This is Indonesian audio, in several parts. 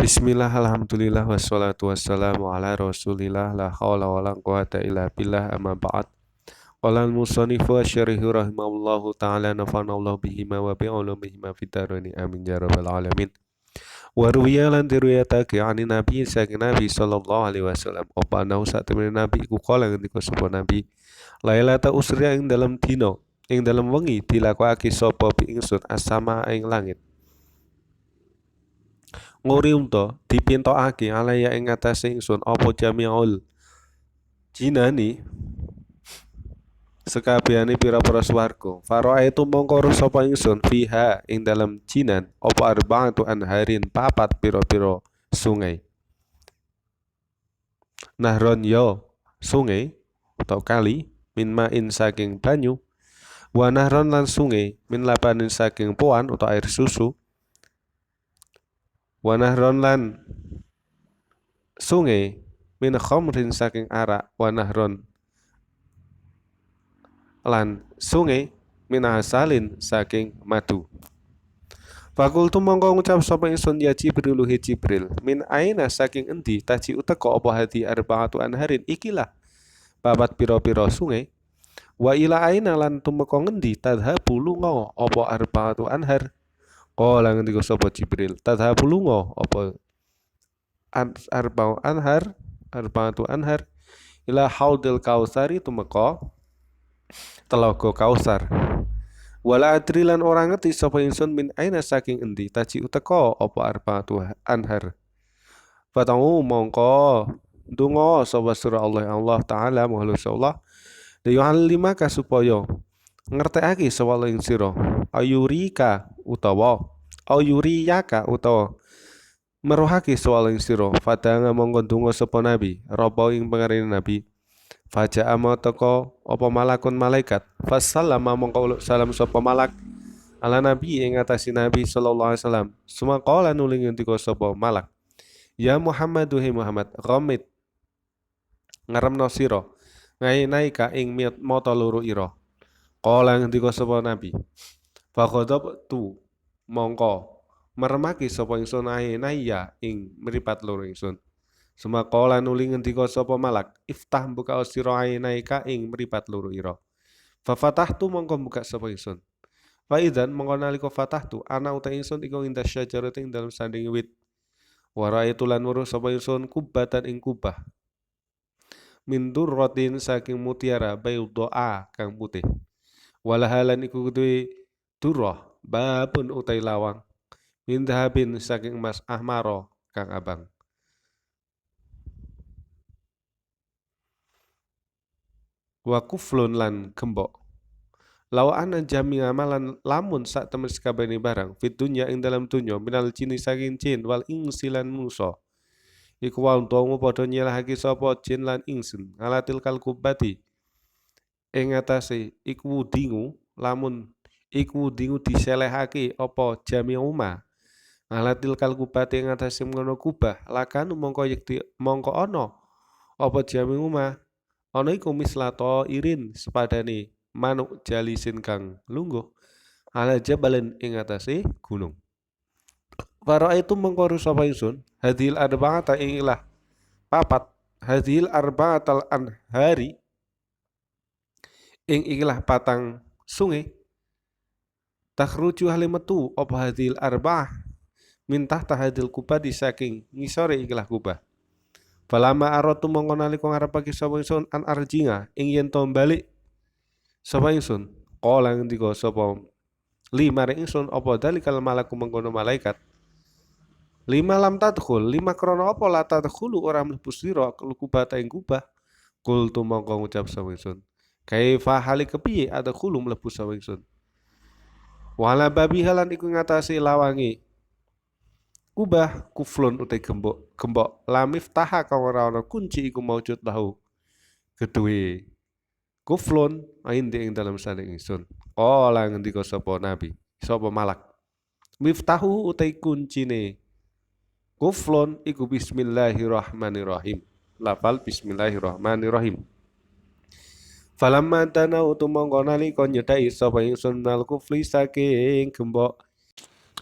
Bismillah, alhamdulillah, wassalatu wassalamu ala rasulillah, la hawla wa la quwata illa billah, amma ba'd. Qala al-musannifu asyarihu rahimahullahu ta'ala nafanallahu bihima wa bi'ulumihima fitarani amin ya rabbal alamin. Wa ruwiya lan diruyatake ani nabi saking nabi sallallahu alaihi wasallam apa anahu sak temene nabi iku kala ngendika sapa nabi lailata usriya ing dalam dina ing dalam wengi dilakokake sapa bi ingsun as-sama ing langit nguriumta dipintokake alaya ing atase ingsun apa jami'ul jinani sekabehane pira-pira swarga faraaitu mongko sapa ingsun fiha ing dalam jinan apa arba'atu anharin papat pira-pira sungai nahron yo sungai atau kali min ma'in saking banyu wa nahron lan sungai min labanin saking puan atau air susu wa nahron lan sungai min khamrin saking arak wa nahron lan sungai min asalin saking madu. Fakultu mongko ngucap sapa ingsun ya Jibril he Jibril min aina saking endi taji uteka apa hadi arba'atu anharin ikilah babat pira-pira sungai wa ila aina lan tumeka ngendi tadhabu lunga apa arba'atu anhar qala ngendika sapa Jibril tadhabu lunga apa arba'atu anhar ila haudil kausari tumeka telaga kausar wala adri lan ora ngerti sapa ingsun min aina saking endi taji uteka apa arba'atu anhar fatahu mongko ndonga sapa sira Allah taala mahalus Allah liyu'allimaka supaya ngertekake sapa ing sira ayurika meruhake sapa ing sira fadanga mongko ndonga sapa nabi rapa ing pangarene nabi faja amataka apa malakun malaikat fasallama mongko salam sapa malak ala nabi ing atase nabi sallallahu alaihi wasallam sumaqala nuli ngendika sapa malak ya Muhammad duhe Muhammad ghamid ngaremno sira ngainaika ing mata loro ira qala ngendika sapa nabi faghadab tu mongko meremaki sapa ingsun ainaya ing mripat loro ingsun sumaqala nuli ngendika sapa malak iftah buka sira ainaika ing mripat loro ira fa fatahtu mongko buka sapa ingsun fa idzan mongko nalika fatahtu ana uta ingsun iku indah syajarating dalam sanding wit wara itu lan weruh sapa ingsun kubatan ing kubah min durratin saking mutiara bayda kang putih walahalan iku kudu durrah babun utai lawang min dhahabin saking emas ahmaro kang abang wa kuflun lan gembok law ana jami amalan lamun sak temen sakabehane barang fit dunya ing dalam dunya minal jini saking jin wal insilan musa iku wae utawa padha nyelahake sapa jin lan insun ngalatil kalkubati ing atase iku dingu lamun iku dingu diselehake apa jami uma ngalatil kalkubati ing atase ngono kubah lakan mongko ana apa jami uma ana iku mislato irin sepadane manuk jalisin kang lungguh ala jabalin ing atase gunung. Fara itu mengkoru sapa ingsun hadil arba'ata ing ilah papat hadil arba'atal anhari ing ilah patang sungai takhruju halimetu apa hadil arba'ah min tahta hadil kubah saking ngisore ikilah kubah. Falama aratu mongko nalika ngarepake sapa ingsun an arjinga ing yen to balik sapa ingsun qala ngendika sapa lima ingsun apa dalikal malaku mengkono malaikat lima lam tadkhul lima krana apa la tadkhulu ora mlebu sira kubah ing kubah kul tu mongko ngucap sapa ingsun kaifa hali kepiye adkhulu mlebu sapa ingsun wala babi halan iku ngatasi lawangi kubah kuflun utai gembok lamif taha kang ora ana kunci iku maujud lahu kedue kuflun ainde ing dalam sanding ingsun qala ngendika sapa nabi sapa malak miftahu utai kuncine kuflun iku bismillahirrahmanirrahim lafal bismillahirrahmanirrahim falamma tanau tu mongko nalika nyedhaki sapa ingsun nal kufli saking gembok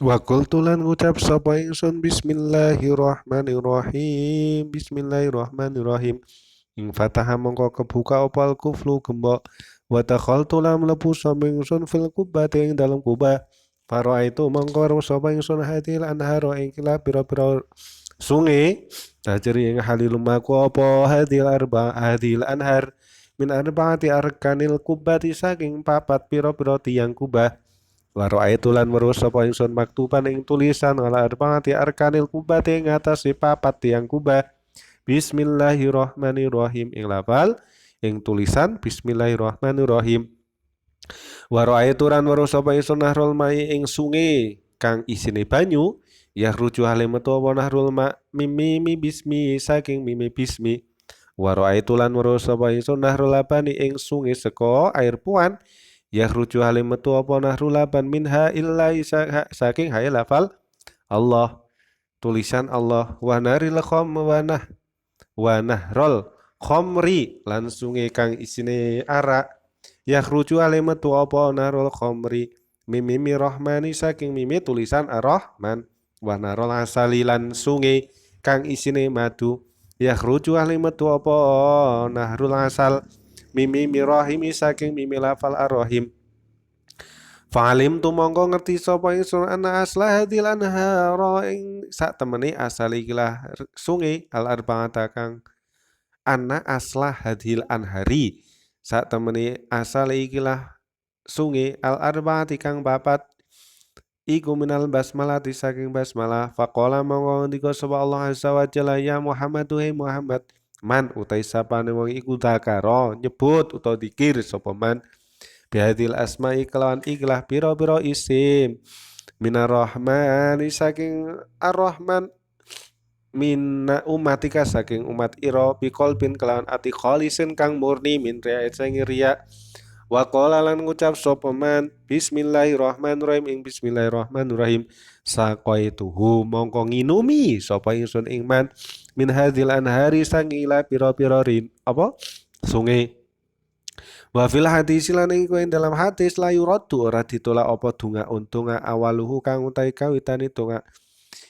Wa qultu lan ngucap sapa ingsun bismillahirrahmanirrahim. Bismillahirrahmanirrahim. Ing fataha mongko kebuka opal kuflu gembok. Wa takhaltu lan mlebu sapa ingsun fil kubbati ing dalem kubah. Faraitu mongko weruh sapa ingsun hadil anharo ing kila pira-pira sungai. Tajri ing halil lumaku apa hadil anhar min arbaati arkanil kubbati saking papat pira-pira tiang kubah. Waro ayatu lan weruh sapa ingsun maktuban ing tulisan ala arba'ati arkanil kubati ing atase papat tiang kubah. Bismillahirrahmanirrahim ing lafal ing tulisan Bismillahirrahmanirrahim. Waro ayatu lan weruh sapa ingsun nahrul mai ing sungai kang isine banyu ya ruju hale metu apa nahrul ma mimi bismi saking mimi bismi. Waro ayatu lan weruh sapa ingsun nahrul labani ing sungai seko air puan yakhruju halim metu apa nahru laban minha illa saking hae lafal Allah tulisan Allah wa naril khom wa nahrol khomri lan sungai kang isine arak yakhruju halim metu apa nahrul khomri mimimi rahmani saking mimi tulisan ar-rahman wa narol asali lan sungai kang isine madu yakhruju halim metu apa nahrul asal mimimi rahimi saking mimi lafal ar-rahim. Fa'alim tu mongko ngerti sapa ingsun ana aslah hadil anhara ing sak temene asal ikilah sungai al arba'ata kang ana aslah hadil anhari sak temene asal ikilah sungai al arba'ati kang papat iku minal basmalah saking basmalah faqala mongko ndika sapa Allah azza wa jalla ya Muhammad hai Muhammad man utai sapane wong iku dakaro nyebut utawa dikir sapa man bihadil asma'i kelawan ikhlah piro-piro isim minar rahmani saking ar-rahman minna umatika saking umat iro bikolbin kelawan ati kholisin kang murni min ria sing ria wa qala lan ngucap sapa man bismillahirrahmanirrahim ing bismillahirrahmanirrahim saqaituhu mongko nginumi sapa ingsun ing man min hadil anhari sang ila piro-piro rin apa sungai. Wa fil hadis lan iku ing dalam hadis la yuraddu ora ditolak apa donga untunga awaluhu kang utahe kawitane donga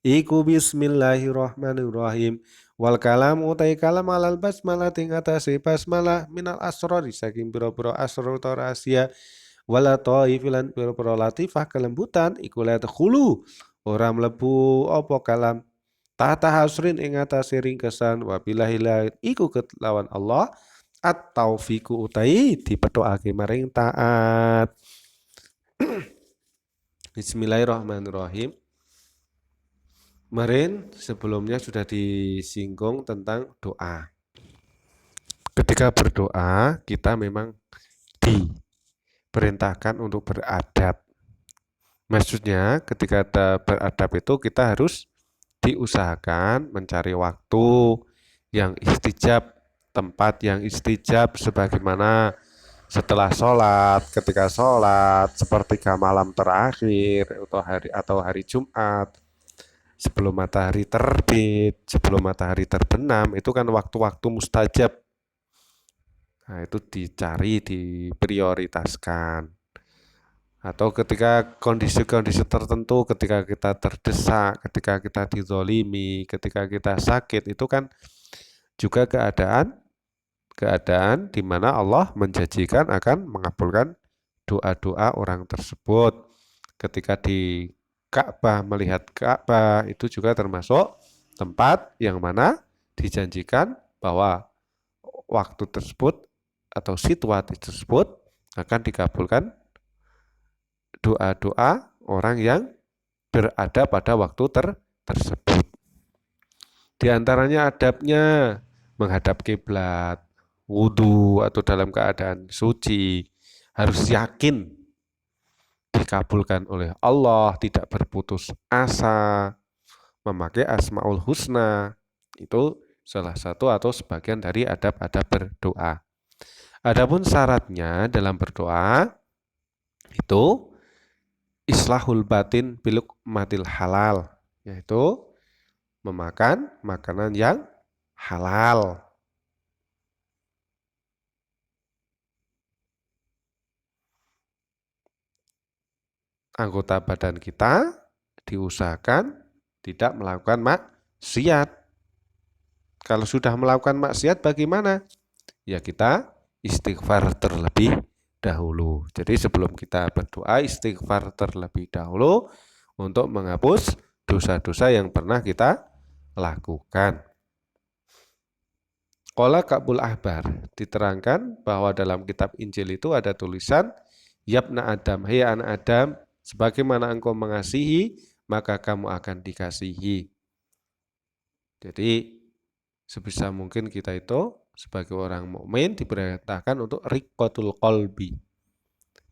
iku bismillahirrahmanirrahim wal kalam utahe kalam alal basmalah ing atase basmalah minal asrori saking pira-pira asrar utawa rahasia wala taifilan pira-pira latifah kelembutan iku la khulu ora mlebu apa kalam tahta hasrin ing atase ringkesan wa billahi iku ketlawan Allah at-taufiku utai dipethokake maring taat. Bismillahirrahmanirrahim. Kemarin sebelumnya sudah disinggung tentang doa. Ketika berdoa, kita memang diperintahkan untuk beradab. Maksudnya ketika kita beradab itu kita harus diusahakan mencari waktu yang istijab, tempat yang istijab sebagaimana setelah sholat, ketika sholat, sepertiga malam terakhir atau hari Jumat, sebelum matahari terbit, sebelum matahari terbenam, itu kan waktu-waktu mustajab. Nah, itu dicari, diprioritaskan. Atau ketika kondisi-kondisi tertentu, ketika kita terdesak, ketika kita dizolimi, ketika kita sakit, itu kan juga keadaan di mana Allah menjanjikan akan mengabulkan doa-doa orang tersebut. Ketika di Ka'bah, melihat Ka'bah itu juga termasuk tempat yang mana dijanjikan bahwa waktu tersebut atau situasi tersebut akan dikabulkan doa-doa orang yang berada pada waktu tersebut. Di antaranya adabnya menghadap kiblat, wudhu atau dalam keadaan suci, harus yakin dikabulkan oleh Allah, tidak berputus asa, memakai Asmaul Husna, itu salah satu atau sebagian dari adab-adab berdoa. Adapun syaratnya dalam berdoa itu islahul batin biluk matil halal, yaitu memakan makanan yang halal. Anggota badan kita diusahakan tidak melakukan maksiat. Kalau sudah melakukan maksiat bagaimana? Ya kita istighfar terlebih dahulu. Jadi sebelum kita berdoa istighfar terlebih dahulu untuk menghapus dosa-dosa yang pernah kita lakukan. Qala Ka'bul Ahbar diterangkan bahwa dalam kitab Injil itu ada tulisan Yabna Adam, hei anak Adam, sebagaimana engkau mengasihi, maka kamu akan dikasihi. Jadi sebisa mungkin kita itu sebagai orang mukmin diperintahkan untuk riqqatul qalbi,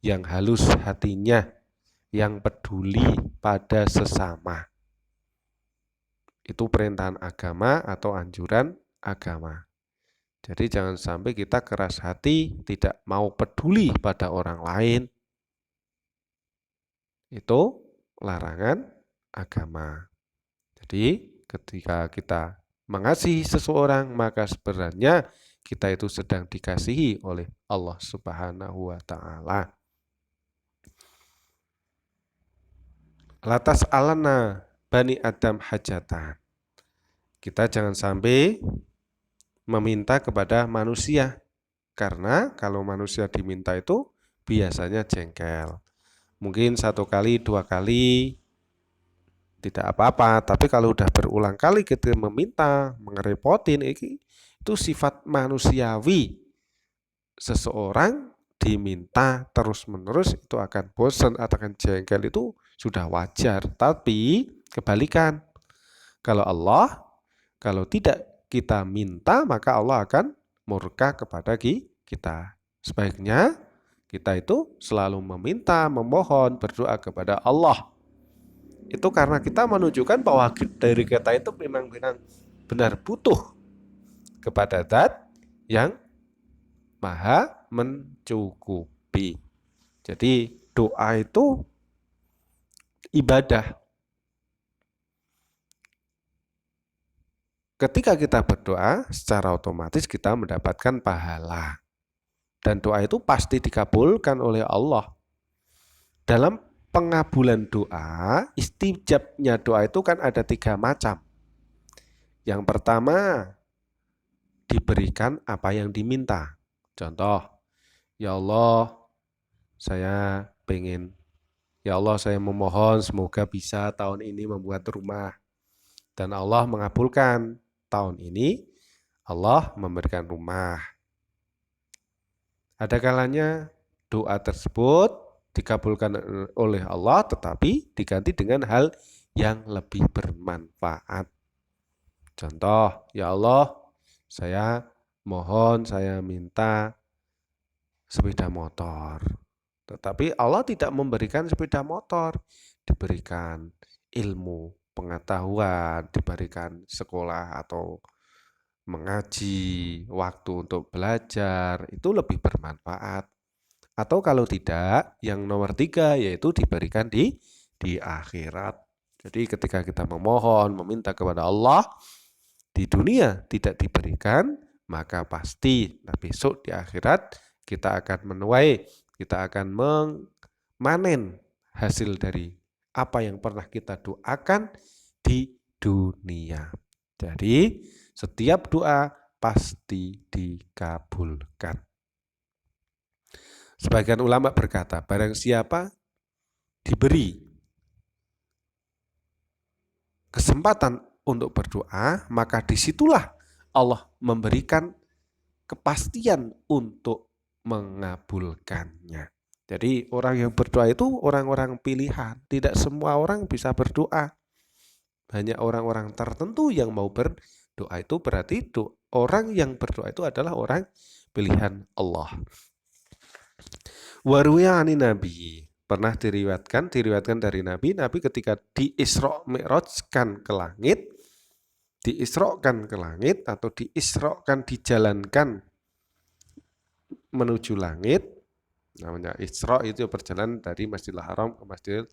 yang halus hatinya, yang peduli pada sesama. Itu perintahan agama atau anjuran agama. Jadi jangan sampai kita keras hati, tidak mau peduli pada orang lain. Itu larangan agama. Jadi ketika kita mengasihi seseorang, maka sebenarnya kita itu sedang dikasihi oleh Allah Subhanahu wa Ta'ala. Latas alana bani Adam hajatan. Kita jangan sampai meminta kepada manusia, karena kalau manusia diminta itu biasanya jengkel. Mungkin 1 kali, 2 kali tidak apa-apa, tapi kalau udah berulang kali kita meminta, mengerepotin, itu sifat manusiawi. Seseorang diminta terus-menerus itu akan bosan, akan jengkel, itu sudah wajar. Tapi kebalikan, kalau Allah, kalau tidak kita minta, maka Allah akan murka kepada kita. Sebaiknya kita itu selalu meminta, memohon, berdoa kepada Allah. Itu karena kita menunjukkan bahwa dari kita itu memang benar butuh kepada Zat yang maha mencukupi. Jadi doa itu ibadah. Ketika kita berdoa, secara otomatis kita mendapatkan pahala. Dan doa itu pasti dikabulkan oleh Allah. Dalam pengabulan doa, istijabnya doa itu kan ada 3 macam. Yang pertama, diberikan apa yang diminta. Contoh, ya Allah, saya memohon semoga bisa tahun ini membuat rumah. Dan Allah mengabulkan. Tahun ini Allah memberikan rumah. Ada kalanya doa tersebut dikabulkan oleh Allah tetapi diganti dengan hal yang lebih bermanfaat. Contoh, ya Allah, saya minta sepeda motor. Tetapi Allah tidak memberikan sepeda motor, diberikan ilmu, pengetahuan, diberikan sekolah atau mengaji, waktu untuk belajar, itu lebih bermanfaat. Atau kalau tidak, yang nomor 3 yaitu diberikan di akhirat. Jadi ketika kita memohon, meminta kepada Allah, di dunia tidak diberikan, maka pasti besok di akhirat kita akan menuai, kita akan memanen hasil dari apa yang pernah kita doakan di dunia. Jadi setiap doa pasti dikabulkan. Sebagian ulama berkata, barang siapa diberi kesempatan untuk berdoa, maka disitulah Allah memberikan kepastian untuk mengabulkannya. Jadi orang yang berdoa itu orang-orang pilihan. Tidak semua orang bisa berdoa. Banyak orang-orang tertentu yang mau berdoa, itu berarti orang yang berdoa itu adalah orang pilihan Allah. Waruya ani Nabi, pernah diriwayatkan dari Nabi ketika diisra' mi'rajkan ke langit, atau diisro'kan, dijalankan menuju langit, namanya Isra' itu perjalanan dari Masjidil Haram ke Masjidil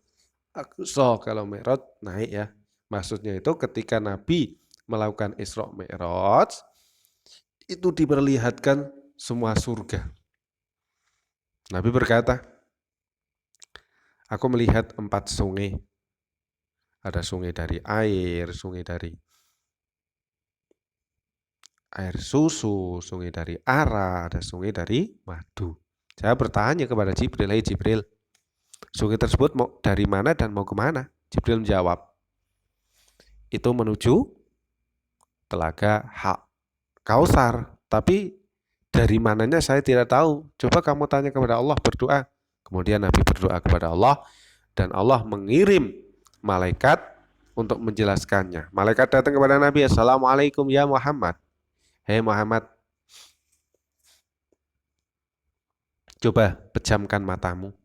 Aqsa. Kalau Mi'raj naik ya. Maksudnya itu ketika Nabi melakukan Isra' Mi'raj, itu diperlihatkan semua surga. Nabi berkata, aku melihat 4 sungai. Ada sungai dari air, sungai dari air susu, sungai dari ara, ada sungai dari madu. Saya bertanya kepada Jibril, "Hei Jibril, sungai tersebut mau dari mana dan mau kemana?" Jibril menjawab, "Itu menuju telaga Hak Kausar, tapi dari mananya saya tidak tahu. Coba kamu tanya kepada Allah, berdoa." Kemudian Nabi berdoa kepada Allah dan Allah mengirim malaikat untuk menjelaskannya. Malaikat datang kepada Nabi, "Assalamualaikum ya Muhammad." "Hei Muhammad, coba pejamkan matamu."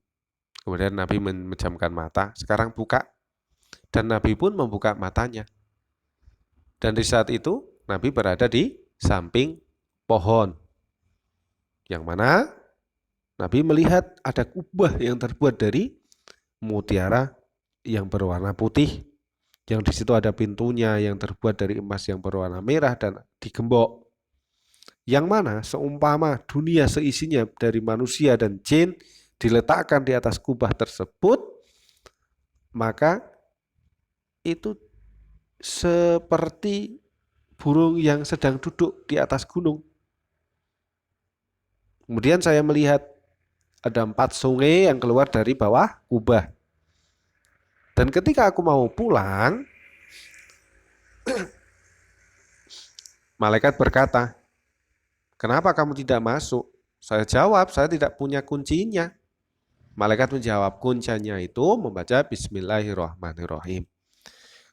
Kemudian Nabi memejamkan mata, "Sekarang buka." Dan Nabi pun membuka matanya. Dan di saat itu Nabi berada di samping pohon, yang mana Nabi melihat ada kubah yang terbuat dari mutiara yang berwarna putih, yang di situ ada pintunya yang terbuat dari emas yang berwarna merah dan digembok. Yang mana seumpama dunia seisinya dari manusia dan jin diletakkan di atas kubah tersebut, maka itu seperti burung yang sedang duduk di atas gunung. Kemudian saya melihat ada 4 sungai yang keluar dari bawah kubah. Dan ketika aku mau pulang, malaikat berkata, "Kenapa kamu tidak masuk?" Saya jawab, "Saya tidak punya kuncinya." Malaikat menjawab, "Kuncinya itu membaca Bismillahirrahmanirrahim."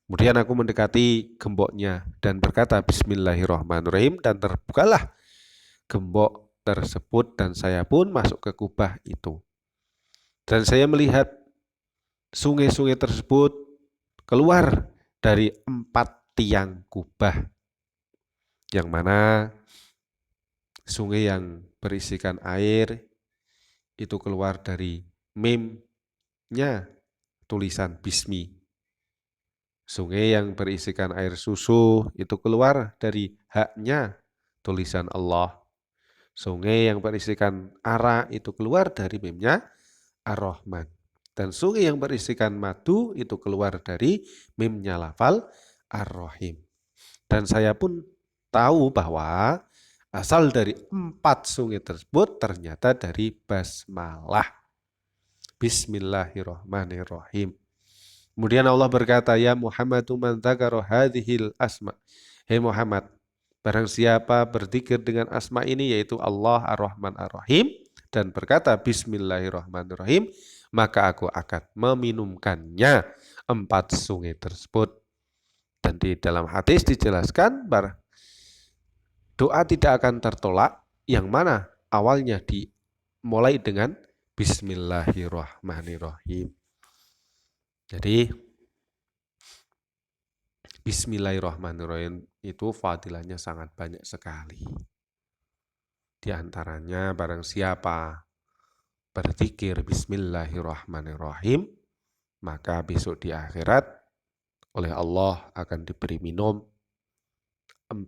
Kemudian aku mendekati gemboknya dan berkata Bismillahirrahmanirrahim, dan terbukalah gembok tersebut dan saya pun masuk ke kubah itu. Dan saya melihat sungai-sungai tersebut keluar dari 4 tiang kubah, yang mana sungai yang berisikan air itu keluar dari mimnya tulisan Bismi. Sungai yang berisikan air susu itu keluar dari haknya tulisan Allah. Sungai yang berisikan ara itu keluar dari mimnya Ar-Rahman. Dan sungai yang berisikan madu itu keluar dari mimnya lafal Ar-Rahim. Dan saya pun tahu bahwa asal dari 4 sungai tersebut ternyata dari basmalah. Bismillahirrahmanirrahim. Kemudian Allah berkata, "Ya Muhammadu man dzakara hadhil asma." Hei Muhammad, barang siapa berzikir dengan asma ini, yaitu Allah Ar-Rahman Ar-Rahim, dan berkata Bismillahirrahmanirrahim, maka aku akan meminumkannya 4 sungai tersebut. Dan di dalam hadis dijelaskan bahwa doa tidak akan tertolak yang mana awalnya dimulai dengan Bismillahirrahmanirrahim. Jadi Bismillahirrahmanirrahim itu fadilahnya sangat banyak sekali. Di antaranya barang siapa berzikir Bismillahirrahmanirrahim, maka besok di akhirat oleh Allah akan diberi minum 4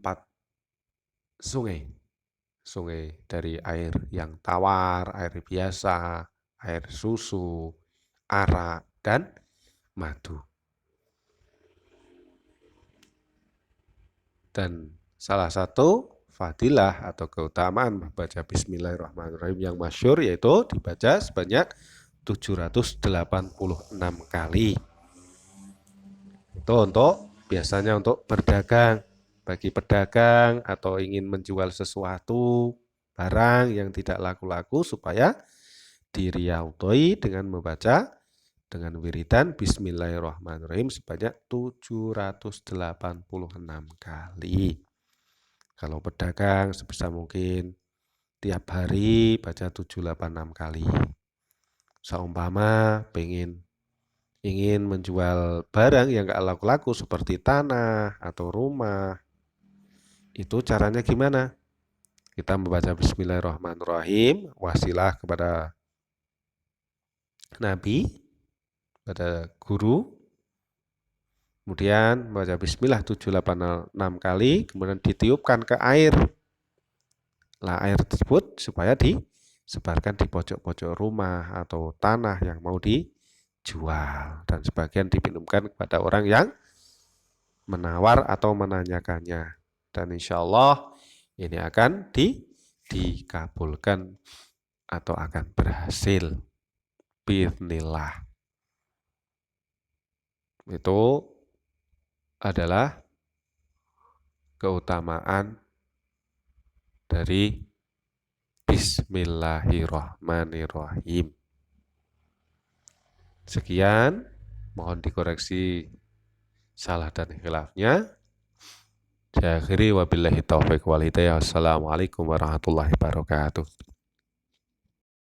sungai. Sungai dari air yang tawar, air biasa, air susu, arak, dan madu. Dan salah satu fadilah atau keutamaan membaca Bismillahirrahmanirrahim yang masyhur yaitu dibaca sebanyak 786 kali. Itu biasanya untuk berdagang, bagi pedagang atau ingin menjual sesuatu barang yang tidak laku-laku supaya diriaudhoi dengan membaca dengan wiridan Bismillahirrahmanirrahim sebanyak 786 kali. Kalau pedagang sebisa mungkin tiap hari baca 786 kali. Seumpama ingin menjual barang yang gak laku-laku seperti tanah atau rumah, itu caranya gimana? Kita membaca Bismillahirrahmanirrahim, wasilah kepada Nabi, pada guru, kemudian membaca Bismillah 786 kali, kemudian ditiupkan ke air. Lah air tersebut supaya disebarkan di pojok-pojok rumah atau tanah yang mau jual, dan sebagian diminumkan kepada orang yang menawar atau menanyakannya. Dan insya Allah ini akan dikabulkan atau akan berhasil. Bismillah. Itu adalah keutamaan dari Bismillahirrahmanirrahim. Sekian, mohon dikoreksi salah dan khilafnya. Saya akhiri wabillahi taufiq wal hidayah. Assalamualaikum warahmatullahi wabarakatuh.